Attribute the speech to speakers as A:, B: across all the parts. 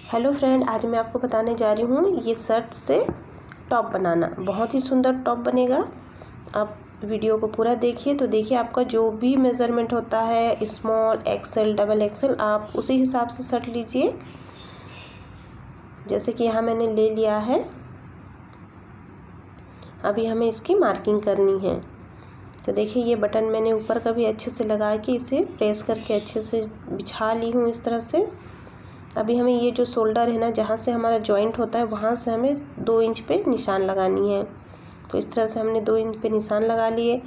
A: Hello friend, आज मैं आपको बताने जा रही हूँ ये शर्ट से टॉप बनाना। बहुत ही सुंदर टॉप बनेगा। आप वीडियो को पूरा देखिए तो देखिए आपका जो भी मेज़रमेंट होता है स्मॉल एक्सेल डबल एक्सेल आप उसी हिसाब से शर्ट लीजिए। जैसे कि यहाँ मैंने ले लिया है। अभी हमें इसकी मार्किंग करनी है। तो देखिए ये बटन मैंने ऊपर का भी अच्छे से लगा के इसे प्रेस करके अच्छे से बिछा ली हूँ इस तरह से। अभी हमें ये जो शोल्डर है ना, जहाँ से हमारा जॉइंट होता है वहाँ से हमें 2 इंच पे निशान लगानी है। तो इस तरह से हमने 2 इंच पे निशान लगा लिए।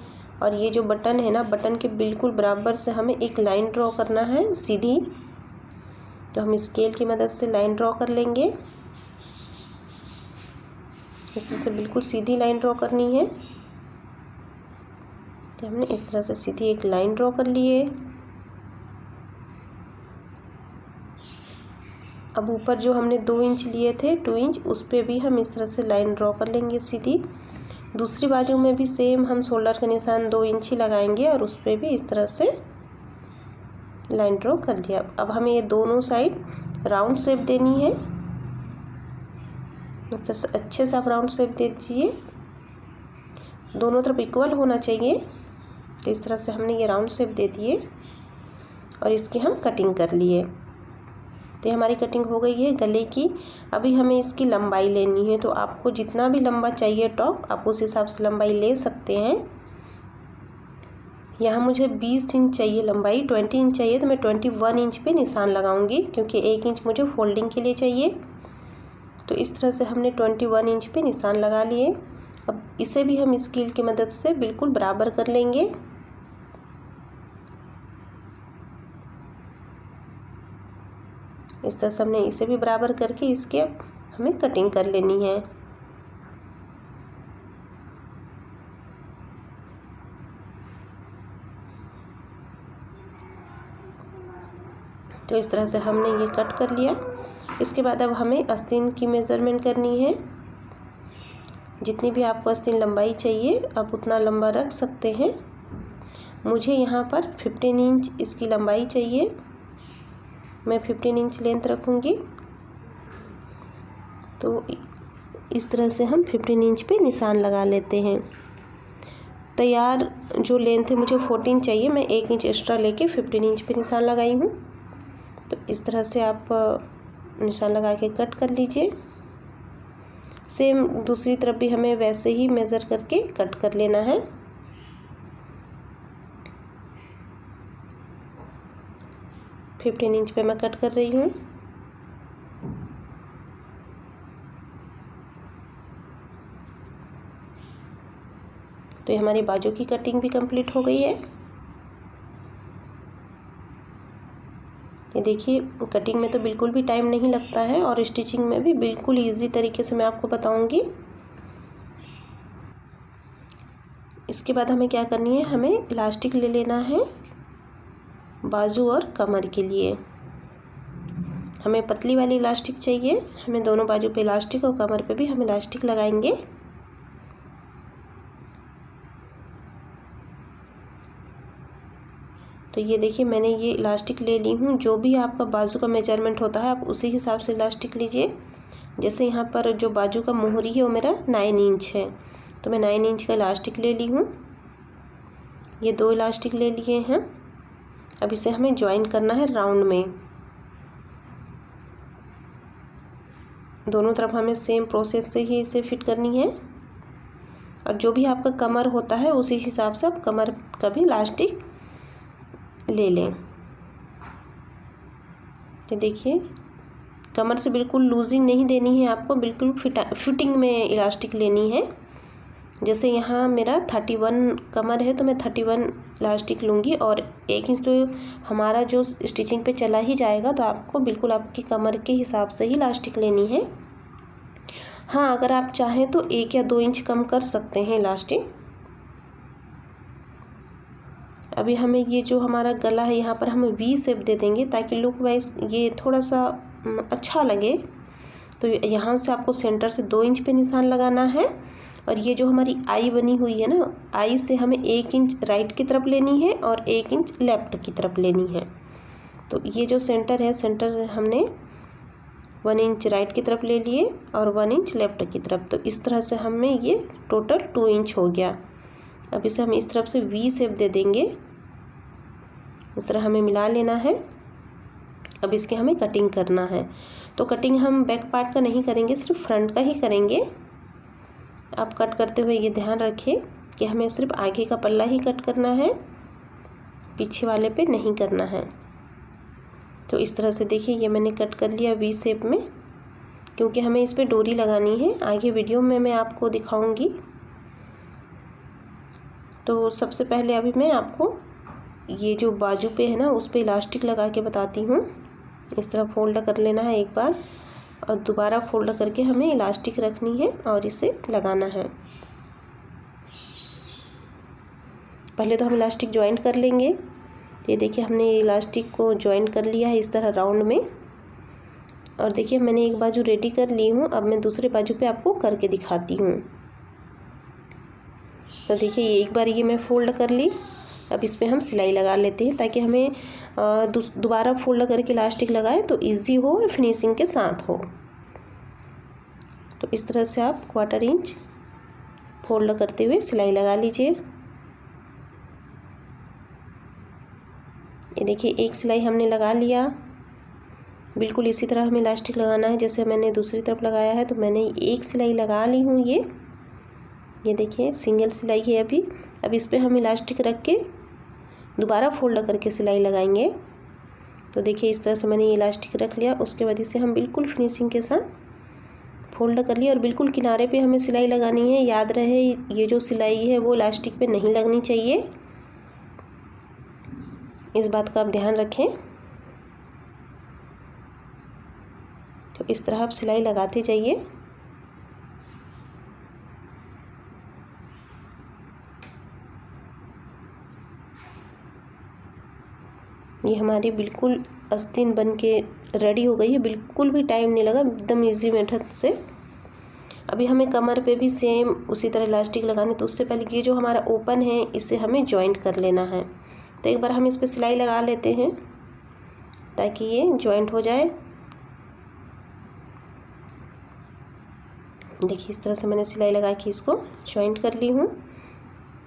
A: और ये जो बटन है ना, बटन के बिल्कुल बराबर से हमें एक लाइन ड्रॉ करना है सीधी। तो हम स्केल की मदद से लाइन ड्रॉ कर लेंगे। इस तरह से बिल्कुल सीधी लाइन ड्रॉ करनी है। तो हमने इस तरह से सीधी एक लाइन ड्रॉ कर लिए। अब ऊपर जो हमने 2 इंच लिए थे 2 इंच, उस पर भी हम इस तरह से लाइन ड्रॉ कर लेंगे सीधी। दूसरी बाजू में भी सेम हम शोल्डर का निशान 2 इंच ही लगाएंगे और उस पर भी इस तरह से लाइन ड्रॉ कर लिया। अब हमें ये दोनों साइड राउंड शेप देनी है। इस तरह से अच्छे से आप राउंड शेप दे दीजिए। दोनों तरफ इक्वल होना चाहिए। तो इस तरह से हमने ये राउंड शेप दे दिए और इसकी हम कटिंग कर लिए। तो ये हमारी कटिंग हो गई है गले की। अभी हमें इसकी लंबाई लेनी है। तो आपको जितना भी लंबा चाहिए टॉप आप उस हिसाब से लंबाई ले सकते हैं। यहाँ मुझे 20 इंच चाहिए लंबाई, 20 इंच चाहिए तो मैं 21 इंच पे निशान लगाऊंगी, क्योंकि 1 इंच मुझे फोल्डिंग के लिए चाहिए। तो इस तरह से हमने 21 इंच पे निशान लगा लिए। अब इसे भी हम स्केल की मदद से बिल्कुल बराबर कर लेंगे। इस तरह से हमने इसे भी बराबर करके इसके हमें कटिंग कर लेनी है। तो इस तरह से हमने ये कट कर लिया। इसके बाद अब हमें आस्तीन की मेज़रमेंट करनी है। जितनी भी आपको आस्तीन लंबाई चाहिए आप उतना लंबा रख सकते हैं। मुझे यहाँ पर 15 इंच इसकी लंबाई चाहिए। मैं 15 इंच लेंथ रखूँगी। तो इस तरह से हम 15 इंच पे निशान लगा लेते हैं। तैयार जो लेंथ है मुझे 14 चाहिए, मैं 1 इंच एक्स्ट्रा लेके 15 इंच पे निशान लगाई हूँ। तो इस तरह से आप निशान लगा के कट कर लीजिए। सेम दूसरी तरफ भी हमें वैसे ही मेज़र करके कट कर लेना है। तो 15 इंच पे मैं कट कर रही हूँ। तो ये हमारी बाजू की कटिंग भी कंप्लीट हो गई है। ये देखिए कटिंग में तो बिल्कुल भी टाइम नहीं लगता है और स्टिचिंग में भी बिल्कुल इजी तरीके से मैं आपको बताऊंगी। इसके बाद हमें क्या करनी है, हमें इलास्टिक ले लेना है बाजू और कमर के लिए। हमें पतली वाली इलास्टिक चाहिए। हमें दोनों बाजू पे इलास्टिक और कमर पे भी हम इलास्टिक लगाएंगे। तो ये देखिए मैंने ये इलास्टिक ले ली हूँ। जो भी आपका बाजू का मेजरमेंट होता है आप उसी हिसाब से इलास्टिक लीजिए। जैसे यहाँ पर जो बाजू का मोहरी है वो मेरा 9 इंच है, तो मैं 9 इंच का इलास्टिक ले ली हूँ। ये 2 इलास्टिक ले लिए हैं। अब इसे हमें ज्वाइन करना है राउंड में। दोनों तरफ हमें सेम प्रोसेस से ही इसे फिट करनी है। और जो भी आपका कमर होता है उसी हिसाब से आप कमर का भी इलास्टिक ले लें। ये देखिए कमर से बिल्कुल लूजिंग नहीं देनी है आपको, बिल्कुल फिटिंग में इलास्टिक लेनी है। जैसे यहाँ मेरा 31 कमर है तो मैं 31 इलास्टिक लूँगी और 1 इंच तो हमारा जो स्टिचिंग पे चला ही जाएगा। तो आपको बिल्कुल आपकी कमर के हिसाब से ही इलास्टिक लेनी है। हाँ, अगर आप चाहें तो 1 या 2 इंच कम कर सकते हैं इलास्टिक। अभी हमें ये जो हमारा गला है यहाँ पर हम वी शेप दे देंगे ताकि लुक वाइज ये थोड़ा सा अच्छा लगे। तो यहाँ से आपको सेंटर से 2 इंच पे निशान लगाना है। और ये जो हमारी आई बनी हुई है ना, आई से हमें 1 इंच राइट की तरफ लेनी है और 1 इंच लेफ्ट की तरफ लेनी है। तो ये जो सेंटर है, सेंटर से हमने 1 इंच राइट की तरफ ले लिए और 1 इंच लेफ्ट की तरफ। तो इस तरह से हमें ये टोटल 2 इंच हो गया। अब इसे हम इस तरफ से वी शेप दे देंगे, इस तरह हमें मिला लेना है। अब इसकी हमें कटिंग करना है। तो कटिंग हम बैक पार्ट का नहीं करेंगे, सिर्फ फ्रंट का ही करेंगे। आप कट करते हुए ये ध्यान रखें कि हमें सिर्फ आगे का पल्ला ही कट करना है, पीछे वाले पे नहीं करना है। तो इस तरह से देखिए ये मैंने कट कर लिया वी शेप में, क्योंकि हमें इस पे डोरी लगानी है, आगे वीडियो में मैं आपको दिखाऊंगी। तो सबसे पहले अभी मैं आपको ये जो बाजू पे है ना उस पे इलास्टिक लगा के बताती हूँ। इस तरह फोल्ड कर लेना है एक बार और दोबारा फोल्ड करके हमें इलास्टिक रखनी है और इसे लगाना है। पहले तो हम इलास्टिक ज्वाइंट कर लेंगे। ये देखिए हमने इलास्टिक को ज्वाइंट कर लिया है इस तरह राउंड में। और देखिए मैंने एक बाजू रेडी कर ली हूँ, अब मैं दूसरे बाजू पे आपको करके दिखाती हूँ। तो देखिए ये एक बार ये मैं फोल्ड कर ली। अब इस पर हम सिलाई लगा लेते हैं ताकि हमें दोबारा फोल्ड करके इलास्टिक लगाएं तो इजी हो और फिनिशिंग के साथ हो। तो इस तरह से आप 1/4 इंच फोल्ड करते हुए सिलाई लगा लीजिए। ये देखिए एक सिलाई हमने लगा लिया। बिल्कुल इसी तरह हमें इलास्टिक लगाना है जैसे मैंने दूसरी तरफ लगाया है। तो मैंने एक सिलाई लगा ली हूँ। ये देखिए सिंगल सिलाई है अभी। अब इस पे हम इलास्टिक रख के दोबारा फोल्ड करके सिलाई लगाएंगे। तो देखिए इस तरह से मैंने ये इलास्टिक रख लिया। उसके बाद इसे हम बिल्कुल फिनिशिंग के साथ फोल्ड कर लिया और बिल्कुल किनारे पे हमें सिलाई लगानी है। याद रहे ये जो सिलाई है वो इलास्टिक पे नहीं लगनी चाहिए, इस बात का आप ध्यान रखें। तो इस तरह आप सिलाई लगाते जाइए। ये हमारी बिल्कुल आस्तीन बन के रेडी हो गई है, बिल्कुल भी टाइम नहीं लगा, एकदम इजी मेथड से। अभी हमें कमर पे भी सेम उसी तरह इलास्टिक लगानी। तो उससे पहले ये जो हमारा ओपन है इसे हमें जॉइंट कर लेना है। तो एक बार हम इस पर सिलाई लगा लेते हैं ताकि ये जॉइंट हो जाए। देखिए इस तरह से मैंने सिलाई लगा के इसको जॉइंट कर ली हूँ।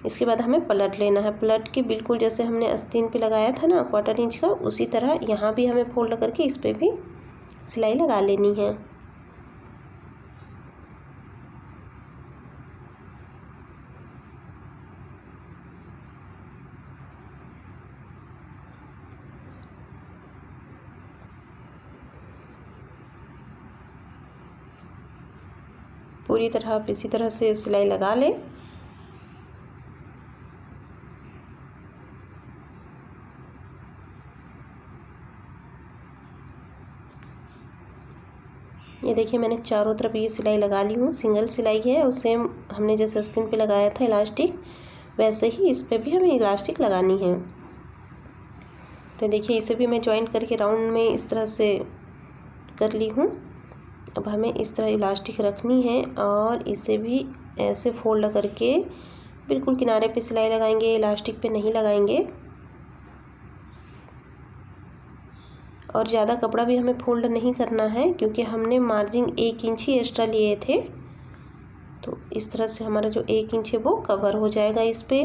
A: इसके बाद हमें पलट लेना है। पलट के बिल्कुल जैसे हमने आस्तीन पे लगाया था ना 1/4 इंच का, उसी तरह यहाँ भी हमें फोल्ड करके इस पर भी सिलाई लगा लेनी है। पूरी तरह आप इसी तरह से सिलाई लगा लें। ये देखिए मैंने चारों तरफ ये सिलाई लगा ली हूँ। सिंगल सिलाई है और सेम हमने जैसे आस्तीन पे लगाया था इलास्टिक वैसे ही इस पे भी हमें इलास्टिक लगानी है। तो देखिए इसे भी मैं जॉइंट करके राउंड में इस तरह से कर ली हूँ। अब हमें इस तरह इलास्टिक रखनी है और इसे भी ऐसे फोल्ड करके बिल्कुल किनारे पे सिलाई लगाएंगे, इलास्टिक पे नहीं लगाएंगे। और ज़्यादा कपड़ा भी हमें फोल्ड नहीं करना है क्योंकि हमने मार्जिन 1 इंच ही एक्स्ट्रा लिए थे। तो इस तरह से हमारा जो 1 इंच है वो कवर हो जाएगा इस पे।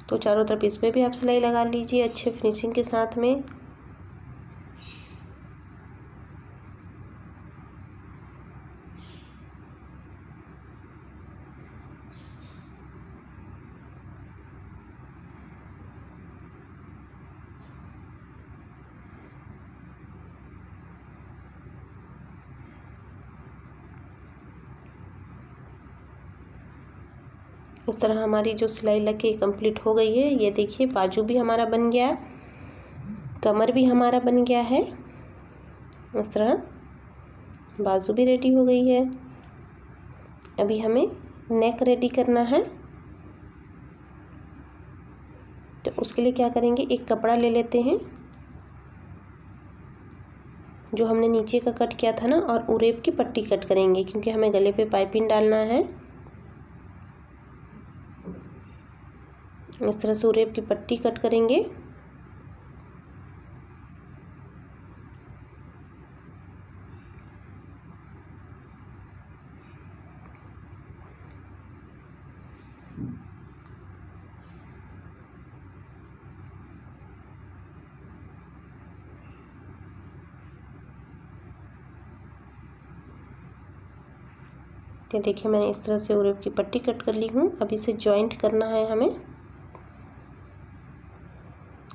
A: तो चारों तरफ इस पे भी आप सिलाई लगा लीजिए अच्छे फिनिशिंग के साथ में। इस तरह हमारी जो सिलाई लग के कंप्लीट हो गई है। ये देखिए बाजू भी हमारा बन गया, कमर भी हमारा बन गया है। इस तरह बाजू भी रेडी हो गई है। अभी हमें नेक रेडी करना है। तो उसके लिए क्या करेंगे, एक कपड़ा ले लेते हैं जो हमने नीचे का कट किया था ना और उरेब की पट्टी कट करेंगे क्योंकि हमें गले पे पाइपिंग डालना है। इस तरह से उरेब की पट्टी कट करेंगे। तो देखिए मैंने इस तरह से उरेब की पट्टी कट कर ली हूँ। अब इसे जॉइंट करना है हमें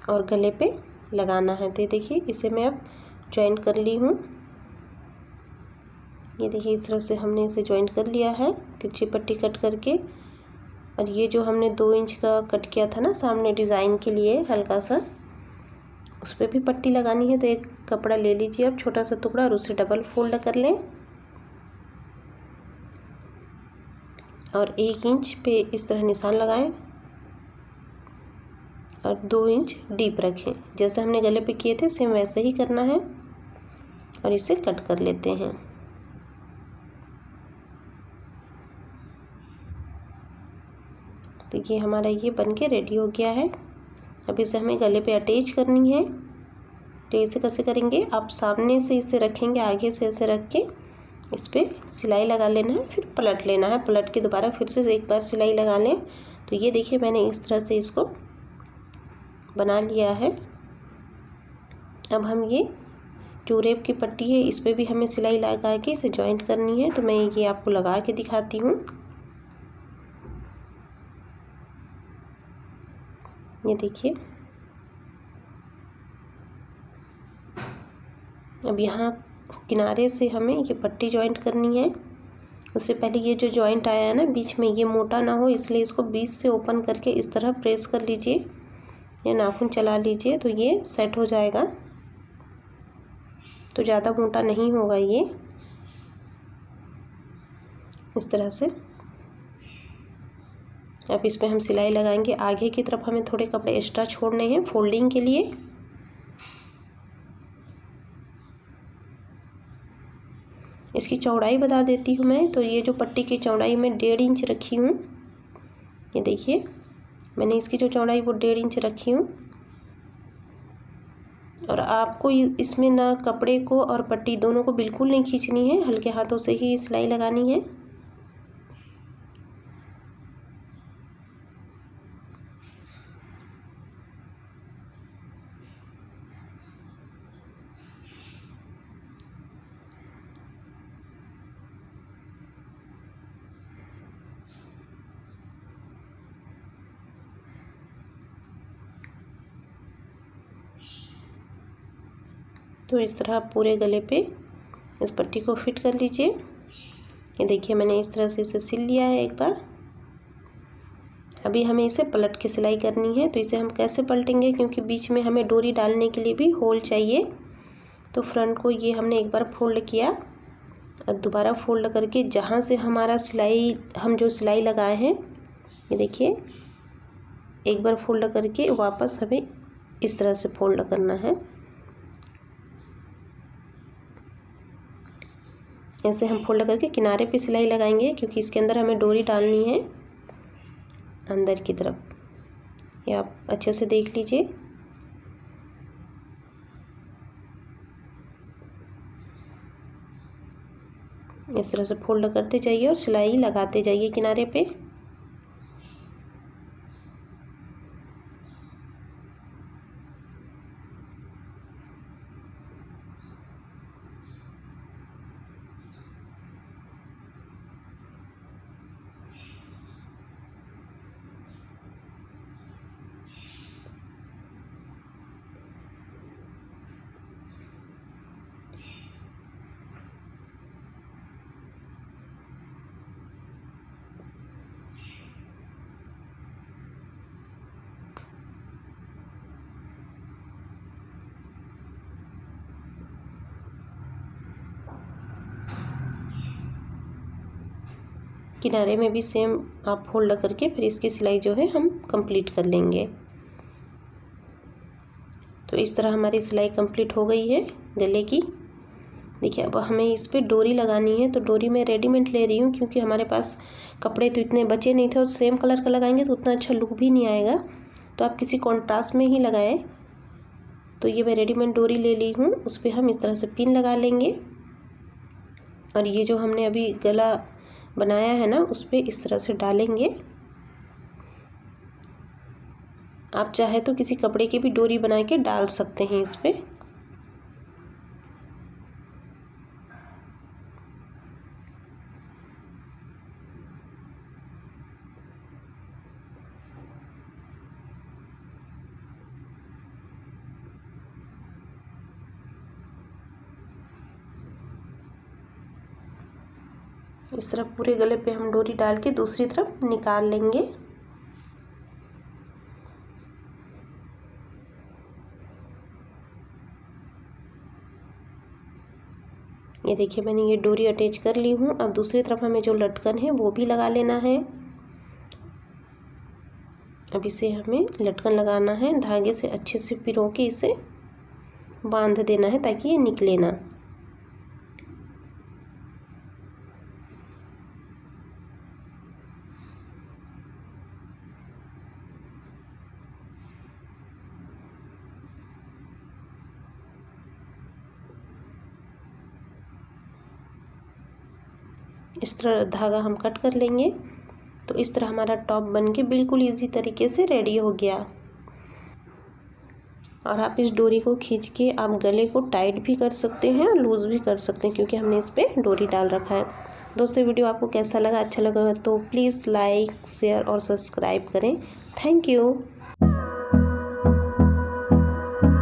A: और गले पे लगाना है। तो ये देखिए इसे मैं अब जॉइंट कर ली हूँ। ये देखिए इस तरह से हमने इसे जॉइंट कर लिया है तिरछी पट्टी कट करके। और ये जो हमने 2 इंच का कट किया था ना सामने डिज़ाइन के लिए हल्का सा, उस पर भी पट्टी लगानी है। तो एक कपड़ा ले लीजिए अब छोटा सा टुकड़ा और उसे डबल फोल्ड कर लें और 1 इंच पे इस तरह निशान लगाएं और 2 इंच डीप रखें। जैसे हमने गले पे किए थे सेम वैसे ही करना है और इसे कट कर लेते हैं। तो ये हमारा ये बनके रेडी हो गया है। अब इसे हमें गले पे अटैच करनी है। तो इसे कैसे करेंगे, आप सामने से इसे रखेंगे, आगे से ऐसे रख के इस पर सिलाई लगा लेना है, फिर पलट लेना है। पलट के दोबारा फिर से एक बार सिलाई लगा लें। तो ये देखिए मैंने इस तरह से इसको बना लिया है। अब हम ये जो रेब की पट्टी है इस पर भी हमें सिलाई लगा के इसे जॉइंट करनी है। तो मैं ये आपको लगा के दिखाती हूँ। ये देखिए अब यहाँ किनारे से हमें ये पट्टी जॉइंट करनी है। उससे पहले ये जो जॉइंट आया है ना बीच में, ये मोटा ना हो इसलिए इसको बीच से ओपन करके इस तरह प्रेस कर लीजिए या नाखून चला लीजिए तो ये सेट हो जाएगा। तो ज़्यादा मोटा नहीं होगा ये, इस तरह से। अब इस पर हम सिलाई लगाएंगे। आगे की तरफ हमें थोड़े कपड़े एक्स्ट्रा छोड़ने हैं फोल्डिंग के लिए। इसकी चौड़ाई बता देती हूँ मैं। तो ये जो पट्टी की चौड़ाई मैं 1.5 इंच रखी हूँ। ये देखिए मैंने इसकी जो चौड़ाई वो 1.5 इंच रखी हूँ। और आपको इसमें ना कपड़े को और पट्टी दोनों को बिल्कुल नहीं खींचनी है, हल्के हाथों से ही सिलाई लगानी है। तो इस तरह आप पूरे गले पे इस पट्टी को फिट कर लीजिए। ये देखिए मैंने इस तरह से इसे सिल लिया है एक बार। अभी हमें इसे पलट के सिलाई करनी है। तो इसे हम कैसे पलटेंगे, क्योंकि बीच में हमें डोरी डालने के लिए भी होल चाहिए। तो फ्रंट को ये हमने एक बार फोल्ड किया और दोबारा फोल्ड करके जहाँ से हमारा सिलाई हम जो सिलाई लगाए हैं, ये देखिए एक बार फोल्ड करके वापस हमें इस तरह से फोल्ड करना है। ऐसे हम फोल्ड करके किनारे पे सिलाई लगाएंगे, क्योंकि इसके अंदर हमें डोरी डालनी है अंदर की तरफ। ये आप अच्छे से देख लीजिए। इस तरह से फोल्ड करते जाइए और सिलाई लगाते जाइए किनारे पे। किनारे में भी सेम आप फोल्ड करके फिर इसकी सिलाई जो है हम कंप्लीट कर लेंगे। तो इस तरह हमारी सिलाई कंप्लीट हो गई है गले की। देखिए अब हमें इस पर डोरी लगानी है। तो डोरी मैं रेडीमेड ले रही हूँ, क्योंकि हमारे पास कपड़े तो इतने बचे नहीं थे और सेम कलर का लगाएंगे तो उतना अच्छा लुक भी नहीं आएगा। तो आप किसी कॉन्ट्रास्ट में ही लगाएं। तो ये मैं रेडीमेड डोरी ले ली हूँ, उस पर हम इस तरह से पिन लगा लेंगे और ये जो हमने अभी गला बनाया है ना उस पर इस तरह से डालेंगे। आप चाहे तो किसी कपड़े की भी डोरी बना के डाल सकते हैं इस पर। इस तरह पूरे गले पे हम डोरी डाल के दूसरी तरफ निकाल लेंगे। ये देखिए मैंने ये डोरी अटैच कर ली हूँ। अब दूसरी तरफ हमें जो लटकन है वो भी लगा लेना है। अब इसे हमें लटकन लगाना है, धागे से अच्छे से पिरो के इसे बांध देना है ताकि ये निकले ना। इस तरह धागा हम कट कर लेंगे। तो इस तरह हमारा टॉप बनके बिल्कुल इजी तरीके से रेडी हो गया। और आप इस डोरी को खींच के आप गले को टाइट भी कर सकते हैं और लूज़ भी कर सकते हैं, क्योंकि हमने इस पर डोरी डाल रखा है। दोस्तों वीडियो आपको कैसा लगा? अच्छा लगा तो प्लीज़ लाइक शेयर और सब्सक्राइब करें। Thank you.